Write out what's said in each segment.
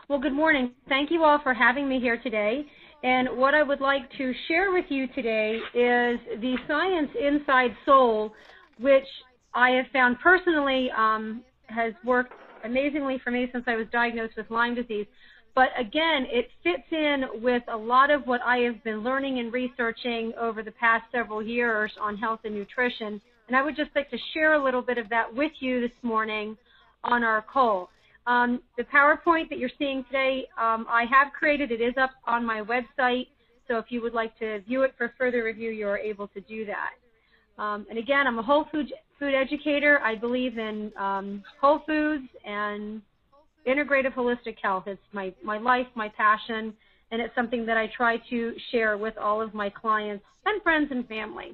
Well, good morning. Thank you all for having me here today. And what I would like to share with you today is the science inside soul, which I have found personally has worked amazingly for me since I was diagnosed with Lyme disease. But again, it fits in with a lot of what I have been learning and researching over the past several years on health and nutrition. And I would just like to share a little bit of that with you this morning on our call. The PowerPoint that you're seeing today, I have created. It is up on my website, so if you would like to view it for further review, you are able to do that. And again, I'm a whole food educator. I believe in whole foods and integrative holistic health. It's my life, my passion, and it's something that I try to share with all of my clients and friends and family.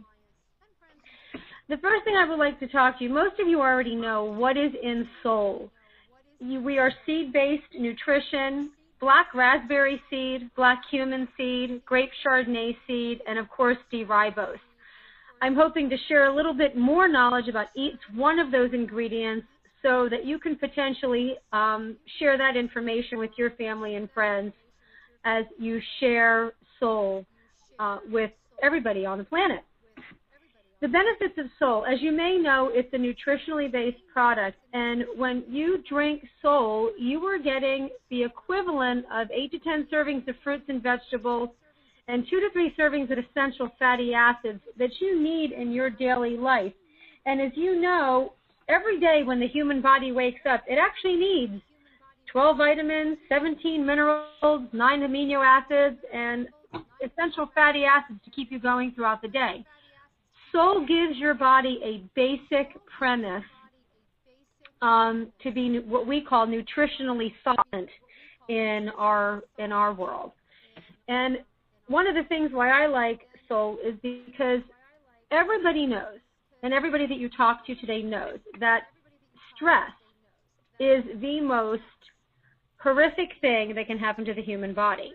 The first thing I would like to talk to you, most of you already know what is in soul. We are seed-based nutrition, black raspberry seed, black cumin seed, grape chardonnay seed, and of course D-ribose. I'm hoping to share a little bit more knowledge about each one of those ingredients so that you can potentially share that information with your family and friends as you share soul with everybody on the planet. The benefits of soul, as you may know, it's a nutritionally based product, and when you drink soul, you are getting the equivalent of 8 to 10 servings of fruits and vegetables and 2 to 3 servings of essential fatty acids that you need in your daily life. And as you know, every day when the human body wakes up, it actually needs 12 vitamins, 17 minerals, 9 amino acids, and essential fatty acids to keep you going throughout the day. Soul gives your body a basic premise to be what we call nutritionally solvent in our world. And one of the things why I like soul is because everybody knows, and everybody that you talk to today knows, that stress is the most horrific thing that can happen to the human body.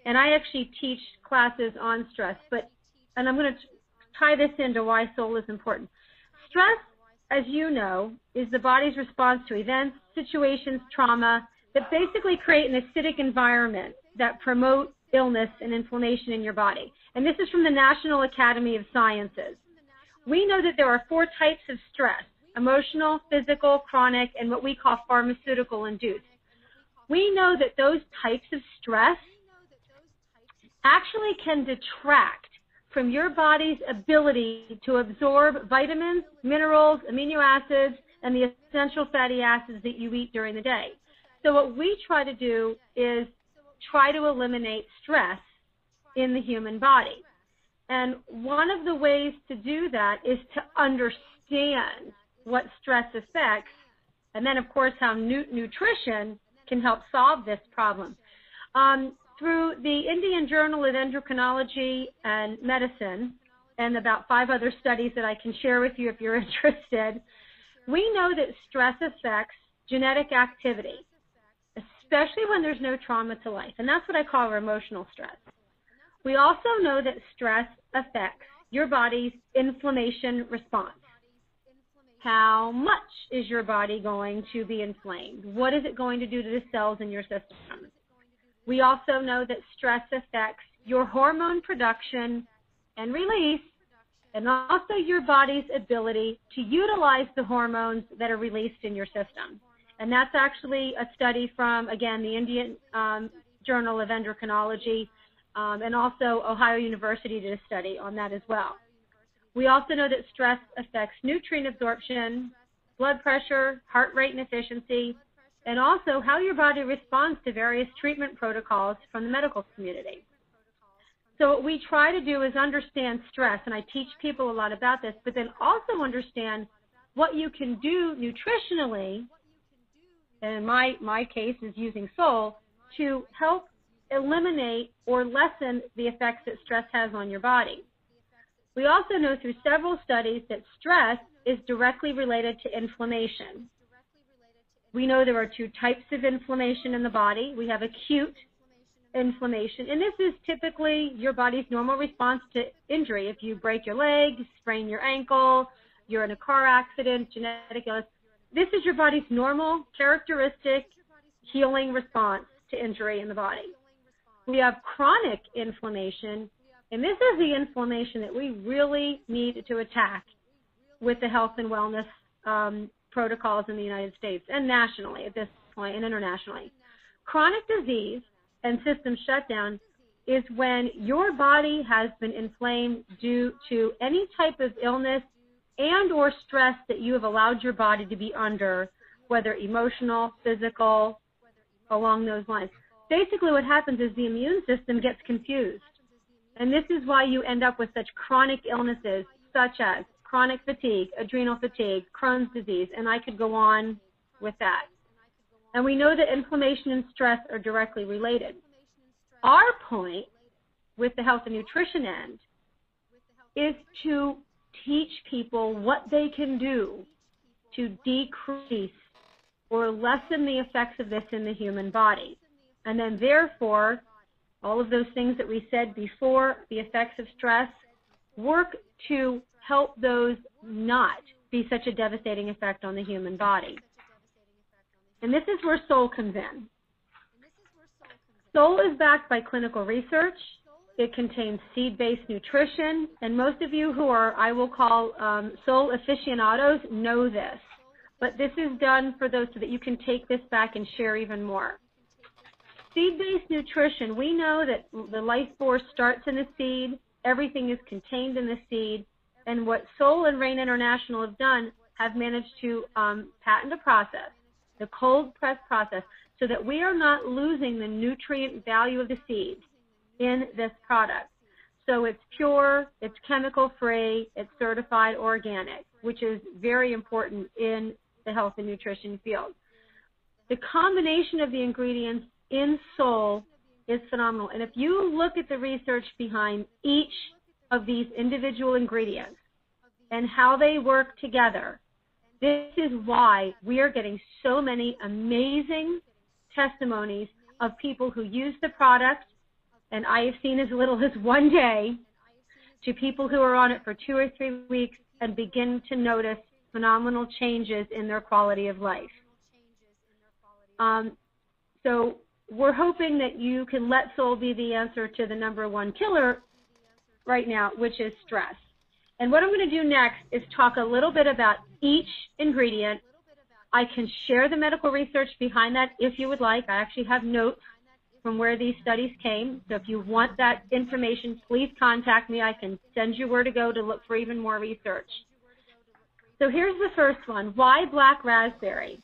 And I actually teach classes on stress, and I'm going to tie this into why soul is important. Stress, as you know, is the body's response to events, situations, trauma that basically create an acidic environment that promote illness and inflammation in your body. And this is from the National Academy of Sciences. We know that there are 4 types of stress: emotional, physical, chronic, and what we call pharmaceutical induced. We know that those types of stress actually can detract from your body's ability to absorb vitamins, minerals, amino acids, and the essential fatty acids that you eat during the day. So what we try to do is try to eliminate stress in the human body. And one of the ways to do that is to understand what stress affects, and then, of course, how nutrition can help solve this problem. Through the Indian Journal of Endocrinology and Medicine, and about 5 other studies that I can share with you if you're interested, we know that stress affects genetic activity, especially when there's no trauma to life, and that's what I call emotional stress. We also know that stress affects your body's inflammation response. How much is your body going to be inflamed? What is it going to do to the cells in your system? We also know that stress affects your hormone production and release, and also your body's ability to utilize the hormones that are released in your system. And that's actually a study from, again, the Indian Journal of Endocrinology, and also Ohio University did a study on that as well. We also know that stress affects nutrient absorption, blood pressure, heart rate and efficiency, and also how your body responds to various treatment protocols from the medical community. So what we try to do is understand stress, and I teach people a lot about this, but then also understand what you can do nutritionally, and in my case is using soul, to help eliminate or lessen the effects that stress has on your body. We also know through several studies that stress is directly related to inflammation. We know there are 2 types of inflammation in the body. We have acute inflammation, and this is typically your body's normal response to injury. If you break your leg, sprain your ankle, you're in a car accident, genetic illness, this is your body's normal, characteristic healing response to injury in the body. We have chronic inflammation, and this is the inflammation that we really need to attack with the health and wellness protocols in the United States and nationally at this point and internationally. Chronic disease and system shutdown is when your body has been inflamed due to any type of illness and or stress that you have allowed your body to be under, whether emotional, physical, along those lines. Basically what happens is the immune system gets confused. And this is why you end up with such chronic illnesses such as chronic fatigue, adrenal fatigue, Crohn's disease, and I could go on with that. And we know that inflammation and stress are directly related. Our point with the health and nutrition end is to teach people what they can do to decrease or lessen the effects of this in the human body. And then therefore, all of those things that we said before, the effects of stress, work to help those not be such a devastating effect on the human body. And this is where Soul comes in. Soul is backed by clinical research. It contains seed-based nutrition, and most of you who are, I will call Soul aficionados, know this. But this is done for those so that you can take this back and share even more. Seed-based nutrition, we know that the life force starts in the seed, everything is contained in the seed, and what Soul and Rain International have done have managed to patent a process, the cold press process, so that we are not losing the nutrient value of the seed in this product. So it's pure, it's chemical-free, it's certified organic, which is very important in the health and nutrition field. The combination of the ingredients in Soul is phenomenal. And if you look at the research behind each of these individual ingredients and how they work together, this is why we are getting so many amazing testimonies of people who use the product, and I have seen as little as one day, to people who are on it for 2 or 3 weeks and begin to notice phenomenal changes in their quality of life. So we're hoping that you can let Soul be the answer to the #1 killer right now, which is stress. And what I'm going to do next is talk a little bit about each ingredient. I can share the medical research behind that if you would like. I actually have notes from where these studies came. So if you want that information, please contact me. I can send you where to go to look for even more research. So here's the first one. Why black raspberry?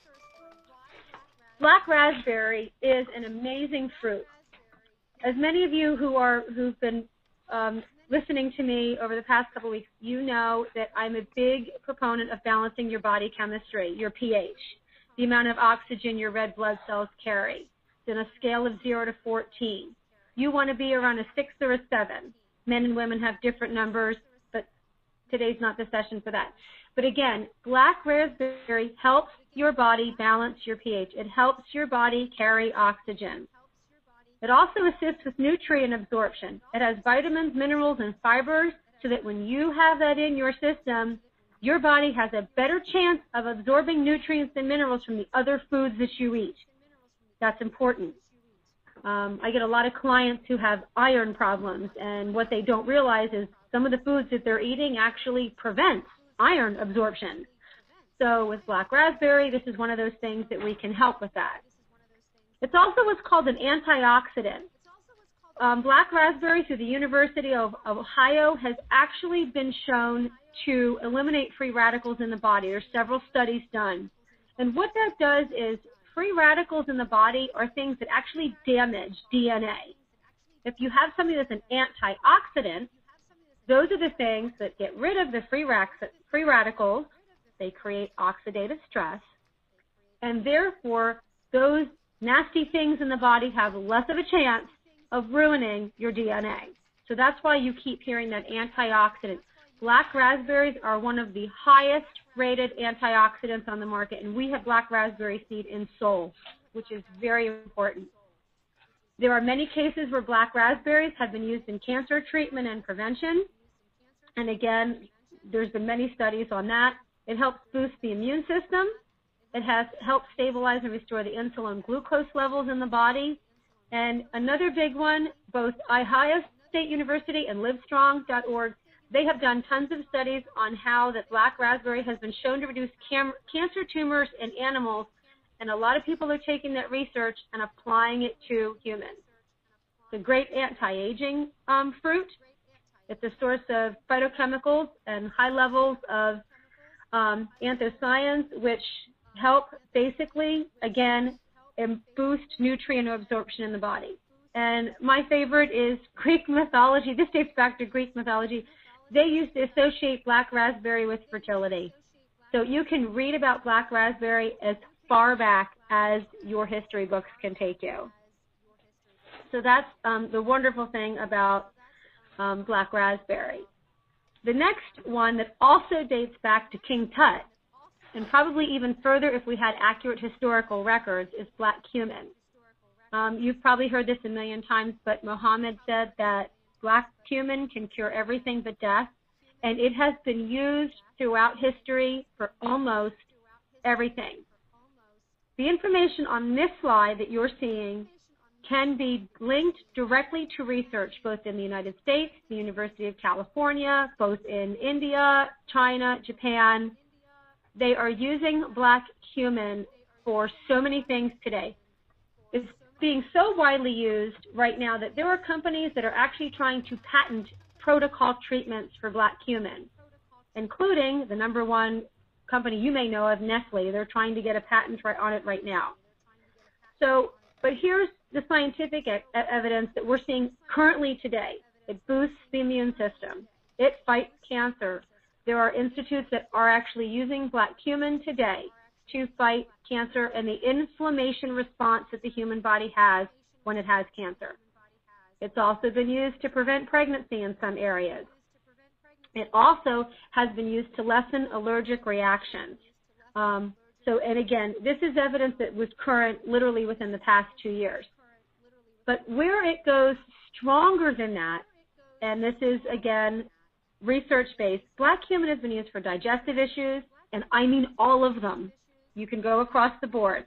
Black raspberry is an amazing fruit. As many of you who've been listening to me over the past couple of weeks, you know that I'm a big proponent of balancing your body chemistry, your pH, the amount of oxygen your red blood cells carry. It's on a scale of 0 to 14. You want to be around a 6 or a 7. Men and women have different numbers, but today's not the session for that. But again, black raspberry helps your body balance your pH. It helps your body carry oxygen. It also assists with nutrient absorption. It has vitamins, minerals, and fibers so that when you have that in your system, your body has a better chance of absorbing nutrients and minerals from the other foods that you eat. That's important. I get a lot of clients who have iron problems, and what they don't realize is some of the foods that they're eating actually prevent iron absorption. So with black raspberry, this is one of those things that we can help with that. It's also what's called an antioxidant. Black raspberry through the University of Ohio has actually been shown to eliminate free radicals in the body. There's several studies done. And what that does is free radicals in the body are things that actually damage DNA. If you have something that's an antioxidant, those are the things that get rid of the free radicals. They create oxidative stress, and therefore those nasty things in the body have less of a chance of ruining your DNA. So that's why you keep hearing that antioxidant. Black raspberries are one of the highest rated antioxidants on the market, and we have black raspberry seed in Soul, which is very important. There are many cases where black raspberries have been used in cancer treatment and prevention, and again, there's been many studies on that. It helps boost the immune system. It has helped stabilize and restore the insulin glucose levels in the body. And another big one, both Ohio State University and Livestrong.org, they have done tons of studies on how that black raspberry has been shown to reduce cancer tumors in animals, and a lot of people are taking that research and applying it to humans. It's a great anti-aging fruit. It's a source of phytochemicals and high levels of anthocyanins, which help basically, again, boost nutrient absorption in the body. And my favorite is Greek mythology. This dates back to Greek mythology. They used to associate black raspberry with fertility. So you can read about black raspberry as far back as your history books can take you. So that's the wonderful thing about black raspberry. The next one that also dates back to King Tut, and probably even further if we had accurate historical records, is black cumin. You've probably heard this a million times, but Muhammad said that black cumin can cure everything but death, and it has been used throughout history for almost everything. The information on this slide that you're seeing can be linked directly to research both in the United States, the University of California, both in India, China, Japan. They are using black cumin for so many things today. It's being so widely used right now that there are companies that are actually trying to patent protocol treatments for black cumin, including the number one company you may know of, Nestle. They're trying to get a patent on it right now. So, but here's the scientific evidence that we're seeing currently today. It boosts the immune system. It fights cancer. There are institutes that are actually using black cumin today to fight cancer and the inflammation response that the human body has when it has cancer. It's also been used to prevent pregnancy in some areas. It also has been used to lessen allergic reactions. And again, this is evidence that was current literally within the past 2 years. But where it goes stronger than that, and this is, again, research-based, black cumin has been used for digestive issues, and I mean all of them. You can go across the board.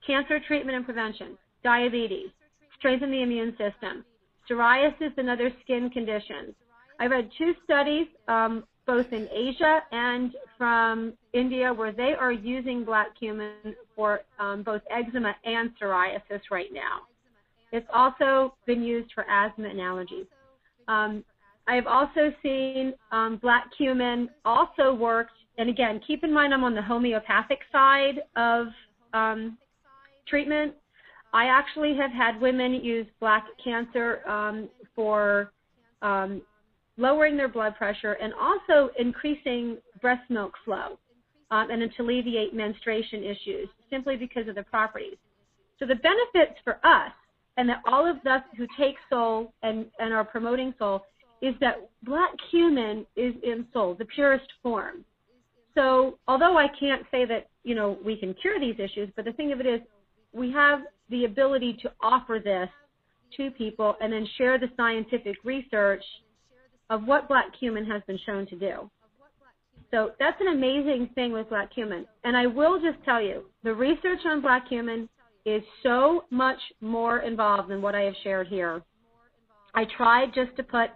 Cancer treatment and prevention, diabetes, strengthen the immune system, psoriasis and other skin conditions. I read 2 studies, both in Asia and from India, where they are using black cumin for both eczema and psoriasis right now. It's also been used for asthma and allergies. I have also seen black cumin also worked, and again, keep in mind I'm on the homeopathic side of treatment. I actually have had women use black cancer for lowering their blood pressure and also increasing breast milk flow and to alleviate menstruation issues simply because of the properties. So the benefits for us, and that all of us who take soul and are promoting soul, is that black cumin is in soul, the purest form. So although I can't say that, you know, we can cure these issues, but the thing of it is we have the ability to offer this to people and then share the scientific research of what black cumin has been shown to do. So that's an amazing thing with black cumin. And I will just tell you, the research on black cumin is so much more involved than what I have shared here. I tried just to put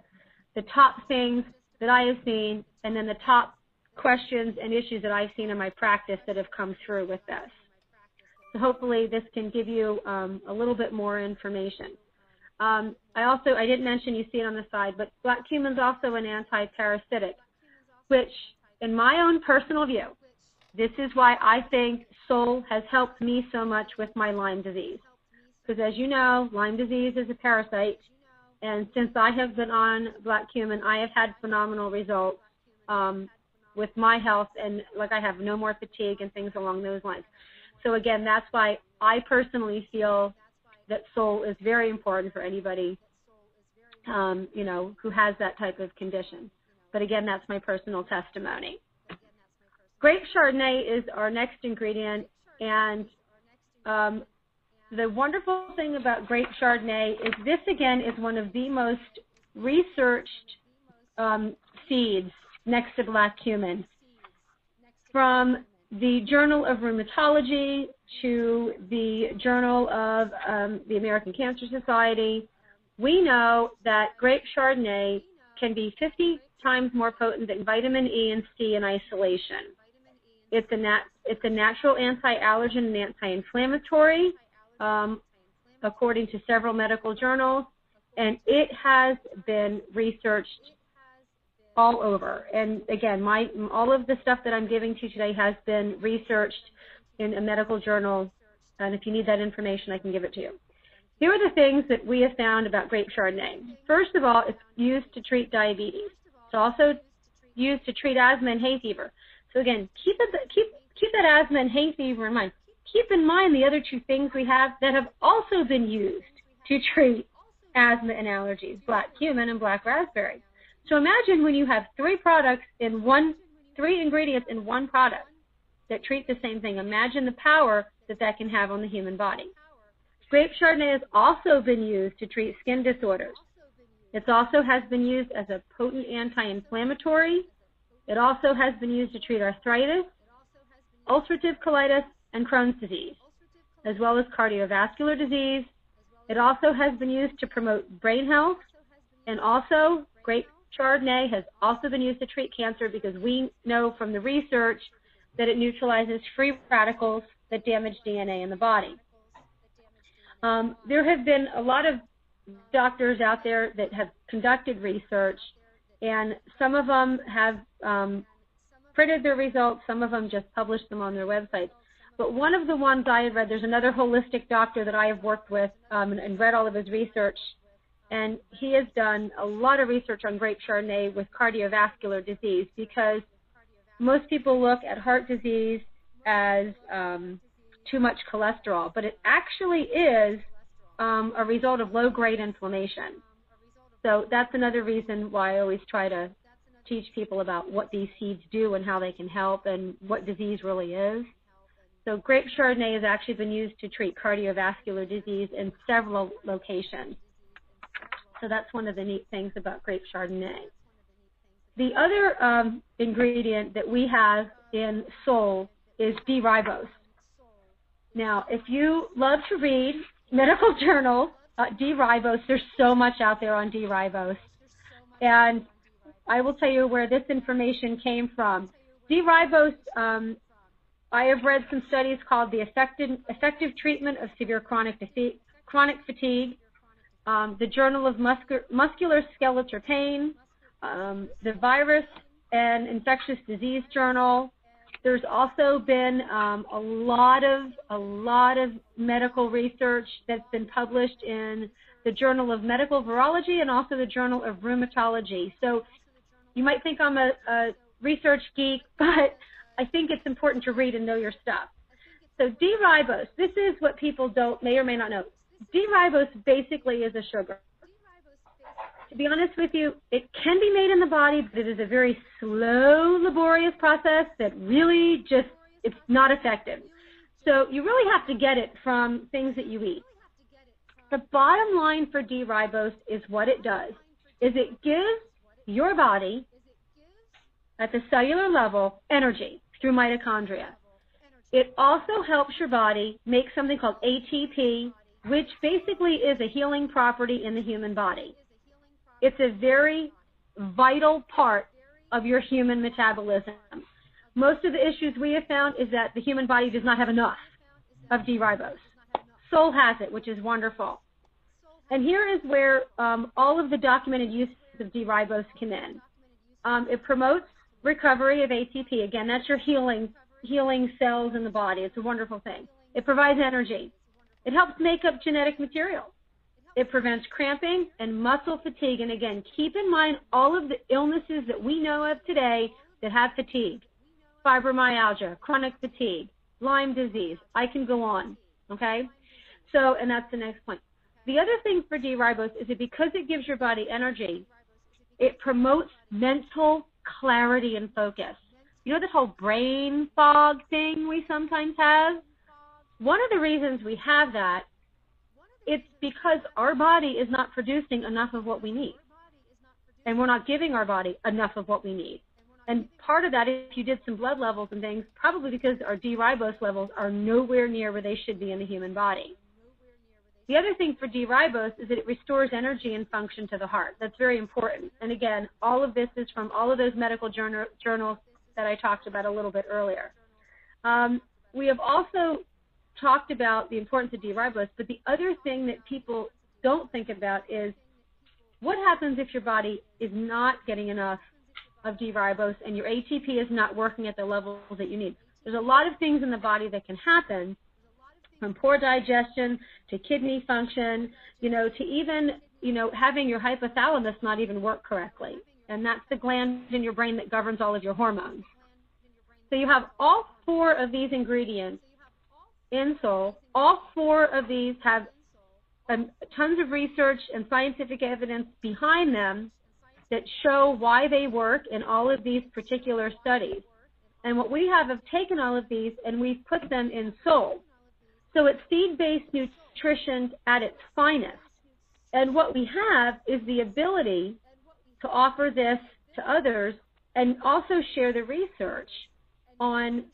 the top things that I have seen and then the top questions and issues that I've seen in my practice that have come through with this. So hopefully this can give you a little bit more information. I didn't mention, you see it on the side, but black cumin is also an anti-parasitic, which in my own personal view, this is why I think soul has helped me so much with my Lyme disease. Because as you know, Lyme disease is a parasite, and since I have been on black cumin, I have had phenomenal results with my health, and like I have no more fatigue and things along those lines. So again, that's why I personally feel that soul is very important for anybody, you know, who has that type of condition. But again, that's my personal testimony. Grape Chardonnay is our next ingredient, and the wonderful thing about grape Chardonnay is this, again, is one of the most researched seeds next to black cumin. From the Journal of Rheumatology to the Journal of the American Cancer Society, we know that grape Chardonnay can be 50 times more potent than vitamin E and C in isolation. It's a natural anti-allergen and anti-inflammatory, according to several medical journals, and it has been researched all over. And again, all of the stuff that I'm giving to you today has been researched in a medical journal, and if you need that information, I can give it to you. Here are the things that we have found about grape Chardonnay. First of all, it's used to treat diabetes. It's also used to treat asthma and hay fever. So again, keep that asthma and hay fever in mind. Keep in mind the other two things we have that have also been used to treat asthma and allergies, black cumin and black raspberry. So imagine when you have three ingredients in one product that treat the same thing. Imagine the power that can have on the human body. Grape Chardonnay has also been used to treat skin disorders. It also has been used as a potent anti-inflammatory. It also has been used to treat arthritis, ulcerative colitis, and Crohn's disease, as well as cardiovascular disease. It also has been used to promote brain health, and also grape Chardonnay has also been used to treat cancer because we know from the research that it neutralizes free radicals that damage DNA in the body. There have been a lot of doctors out there that have conducted research, and some of them have printed their results, some of them just published them on their websites. But one of the ones I have read, there's another holistic doctor that I have worked with and read all of his research, and he has done a lot of research on grape Chardonnay with cardiovascular disease, because most people look at heart disease as too much cholesterol, but it actually is a result of low-grade inflammation. So that's another reason why I always try to teach people about what these seeds do and how they can help and what disease really is. So grape Chardonnay has actually been used to treat cardiovascular disease in several locations. So that's one of the neat things about grape Chardonnay. The other ingredient that we have in Soul is D-ribose. Now, if you love to read medical journals, D-ribose, there's so much out there on D-ribose. And I will tell you where this information came from. D-ribose, I have read some studies called the effective treatment of severe chronic fatigue, the Journal of Musculoskeletal Pain, the Virus and Infectious Disease Journal. There's also been a lot of medical research that's been published in the Journal of Medical Virology and also the Journal of Rheumatology. So you might think I'm a research geek, but I think it's important to read and know your stuff. So D-ribose, this is what people may or may not know. D-ribose basically is a sugar. To be honest with you, it can be made in the body, but it is a very slow, laborious process that really it's not effective. So you really have to get it from things that you eat. The bottom line for D-ribose is what it does, is it gives your body, at the cellular level, energy through mitochondria. It also helps your body make something called ATP, which basically is a healing property in the human body. It's a very vital part of your human metabolism. Most of the issues we have found is that the human body does not have enough of D-ribose. Soul has it, which is wonderful. And here is where all of the documented uses of D-ribose come in. It promotes recovery of ATP. Again, that's your healing cells in the body. It's a wonderful thing. It provides energy. It helps make up genetic material. It prevents cramping and muscle fatigue. And again, keep in mind all of the illnesses that we know of today that have fatigue. Fibromyalgia, chronic fatigue, Lyme disease. I can go on, okay? So, and that's the next point. The other thing for D-ribose is that because it gives your body energy, it promotes mental clarity and focus. You know this whole brain fog thing we sometimes have? One of the reasons we have that, it's because our body is not producing enough of what we need. And we're not giving our body enough of what we need. And part of that, if you did some blood levels and things, probably because our D-ribose levels are nowhere near where they should be in the human body. The other thing for D-ribose is that it restores energy and function to the heart. That's very important. And again, all of this is from all of those medical journals that I talked about a little bit earlier. We have also talked about the importance of D-ribose, but the other thing that people don't think about is what happens if your body is not getting enough of D-ribose and your ATP is not working at the levels that you need. There's a lot of things in the body that can happen, from poor digestion to kidney function, to even, having your hypothalamus not even work correctly. And that's the gland in your brain that governs all of your hormones. So you have all 4 of these ingredients in Soul. All 4 of these have tons of research and scientific evidence behind them that show why they work in all of these particular studies. And what we have taken all of these and we've put them in Soul. So it's seed-based nutrition at its finest. And what we have is the ability to offer this to others and also share the research on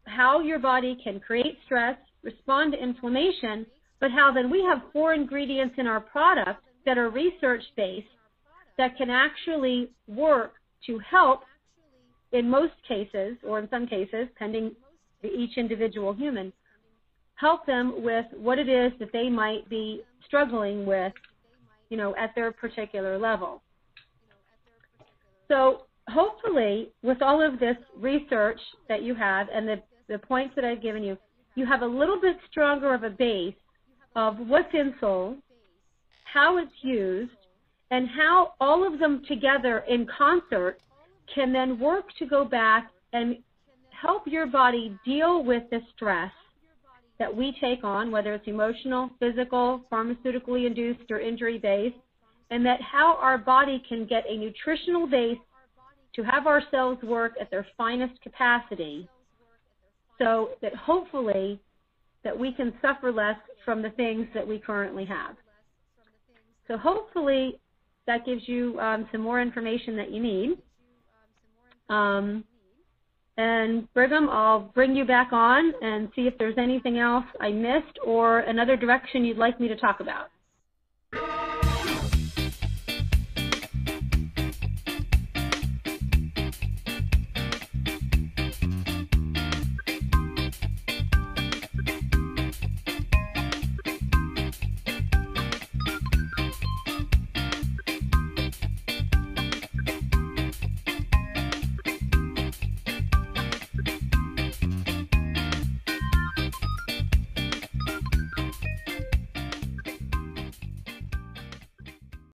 how your body can create stress, respond to inflammation, but how then we have 4 ingredients in our product that are research-based that can actually work to help, in most cases, or in some cases, pending each individual human, help them with what it is that they might be struggling with, at their particular level. So hopefully, with all of this research that you have and the points that I've given you, you have a little bit stronger of a base of what's in Soul, how it's used, and how all of them together in concert can then work to go back and help your body deal with the stress that we take on, whether it's emotional, physical, pharmaceutically induced, or injury-based, and that how our body can get a nutritional base to have our cells work at their finest capacity so that hopefully that we can suffer less from the things that we currently have. So hopefully that gives you some more information that you need. And Brigham, I'll bring you back on and see if there's anything else I missed or another direction you'd like me to talk about.